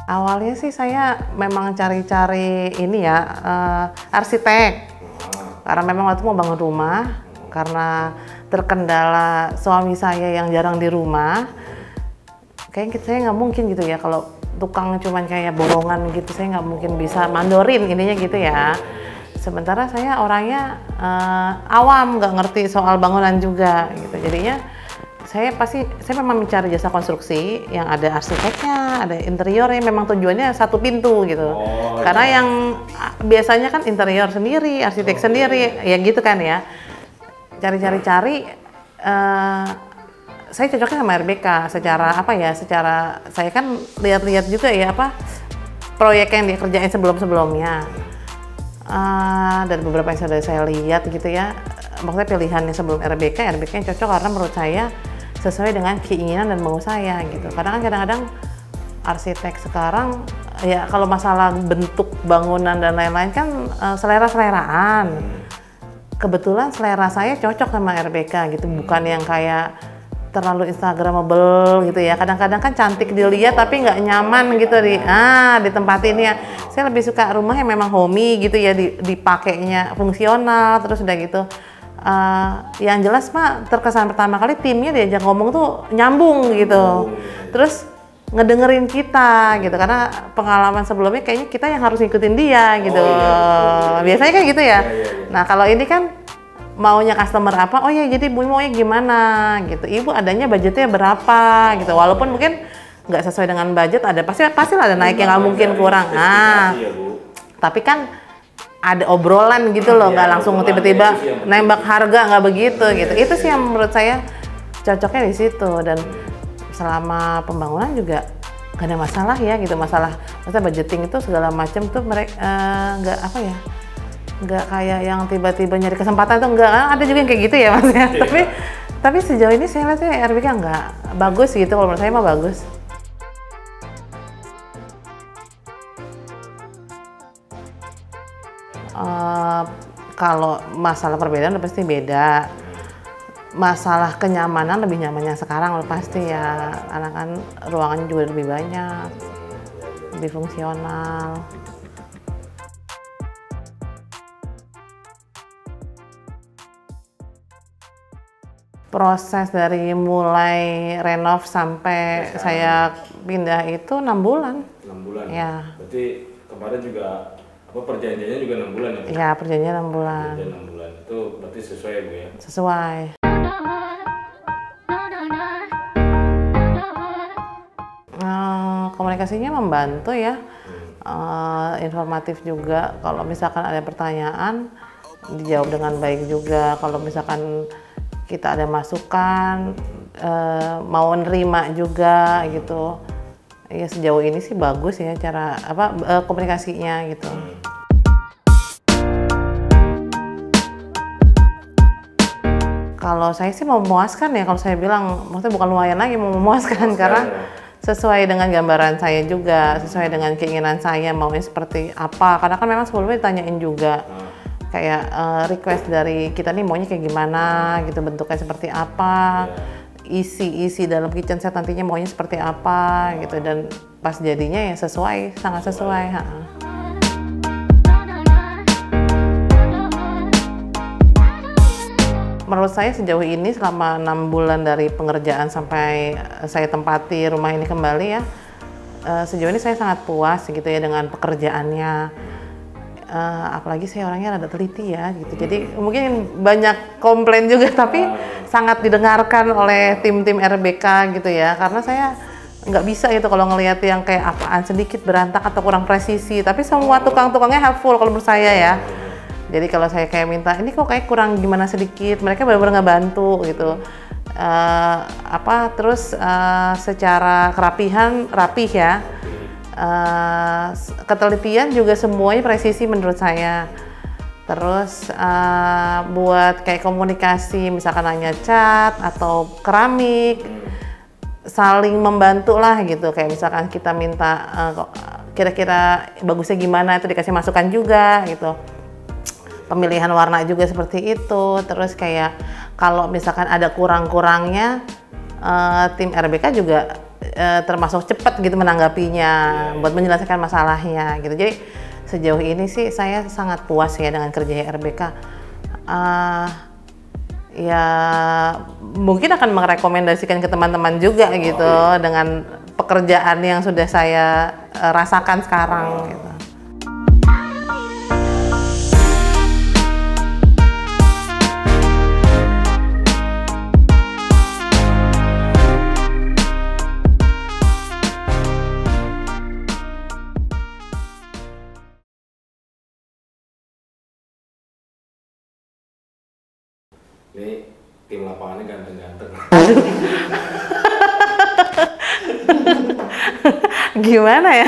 Awalnya sih saya memang cari-cari ini ya, arsitek. Karena memang waktu mau bangun rumah, karena terkendala suami saya yang jarang di rumah, kayaknya saya nggak mungkin gitu ya, kalau tukang cuman kayak borongan gitu, saya nggak mungkin bisa mandorin, intinya gitu ya. Sementara saya orangnya awam, nggak ngerti soal bangunan juga gitu, jadinya saya memang mencari jasa konstruksi yang ada arsiteknya, ada interiornya, memang tujuannya satu pintu gitu. Karena yang biasanya kan interior sendiri, arsitek sendiri, ya gitu kan ya. Cari-cari, saya cocoknya sama RBK secara apa ya? Secara saya kan lihat-lihat juga ya proyek yang dikerjain sebelum-sebelumnya. Dan beberapa yang sudah saya lihat gitu ya, maksudnya pilihannya sebelum RBK yang cocok karena menurut saya sesuai dengan keinginan dan mau saya gitu. Karena kan kadang-kadang arsitek sekarang ya kalau masalah bentuk bangunan dan lain-lain kan selera-seleraan. Kebetulan selera saya cocok sama RBK gitu, bukan yang kayak terlalu instagramable gitu ya. Kadang-kadang kan cantik dilihat tapi nggak nyaman gitu di tempat ini ya. Saya lebih suka rumah yang memang homey gitu ya, dipakainya fungsional, terus udah gitu. Yang jelas Pak, terkesan pertama kali timnya diajak ngomong tuh nyambung gitu. Terus ngedengerin kita gitu, karena pengalaman sebelumnya kayaknya kita yang harus ngikutin dia gitu. Biasanya kan gitu ya. Nah kalau ini kan maunya customer apa, oh ya jadi Bu maunya gimana gitu, Ibu adanya budgetnya berapa gitu, walaupun mungkin nggak sesuai dengan budget, ada pasti ada naik yang nggak mungkin kurang. Tapi kan ada obrolan gitu loh, nggak langsung tiba-tiba nembak harga, nggak begitu gitu. Itu sih yang menurut saya cocoknya di situ. Dan selama pembangunan juga gak ada masalah ya gitu, maksudnya budgeting itu segala macam tuh mereka nggak kayak yang tiba-tiba nyari kesempatan tuh enggak, ada juga yang kayak gitu ya Mas ya. Tapi sejauh ini saya lihatnya RBK nggak bagus gitu, kalau menurut saya mah bagus. Kalau masalah perbedaan udah pasti beda. Masalah kenyamanan lebih nyaman yang sekarang udah pasti ya, karena kan ruangannya juga lebih banyak, lebih fungsional. Proses dari mulai renov sampai saya pindah itu 6 bulan. 6 bulan? Ya. Berarti kemarin juga perjanjiannya juga 6 bulan ya? Iya, perjanjian 6 bulan. Perjanjian 6 bulan, itu berarti sesuai ya Bu ya? Sesuai. Komunikasinya membantu ya, informatif juga. Kalau misalkan ada pertanyaan, dijawab dengan baik juga. Kalau misalkan kita ada masukan, mau nerima juga gitu. Ya sejauh ini sih bagus ya cara komunikasinya gitu. Kalau saya sih mau memuaskan ya, kalau saya bilang, maksudnya bukan lumayan lagi, mau memuaskan karena sesuai dengan gambaran saya juga, sesuai dengan keinginan saya maunya seperti apa. Karena kan memang sebelumnya ditanyain juga. Kayak request dari kita nih maunya kayak gimana gitu, bentuknya seperti apa, isi dalam kitchen set nantinya maunya seperti apa gitu, dan pas jadinya ya sesuai, sangat sesuai. Menurut saya sejauh ini selama 6 bulan dari pengerjaan sampai saya tempati rumah ini kembali ya, sejauh ini saya sangat puas gitu ya dengan pekerjaannya. Apalagi saya orangnya rada teliti ya gitu, jadi mungkin banyak komplain juga tapi sangat didengarkan oleh tim-tim RBK gitu ya, karena saya nggak bisa gitu kalau ngelihat yang kayak apaan sedikit berantakan atau kurang presisi, tapi semua tukang-tukangnya helpful kalau menurut saya ya. Jadi kalau saya kayak minta ini kok kayak kurang gimana sedikit, mereka benar-benar ngebantu gitu. Terus secara kerapihan rapih ya. Ketelitian juga semuanya presisi menurut saya. Terus buat kayak komunikasi, misalkan nanya cat atau keramik, saling membantu lah gitu. Kayak misalkan kita minta kira-kira bagusnya gimana, itu dikasih masukan juga gitu. Pemilihan warna juga seperti itu. Terus kayak kalau misalkan ada kurang-kurangnya, tim RBK juga termasuk cepat gitu menanggapinya, buat menyelesaikan masalahnya gitu. Jadi sejauh ini sih saya sangat puas ya dengan kerja RBK. Ya mungkin akan merekomendasikan ke teman-teman juga gitu dengan pekerjaan yang sudah saya rasakan sekarang gitu. Ini tim lapangannya ganteng-ganteng. Gimana ya?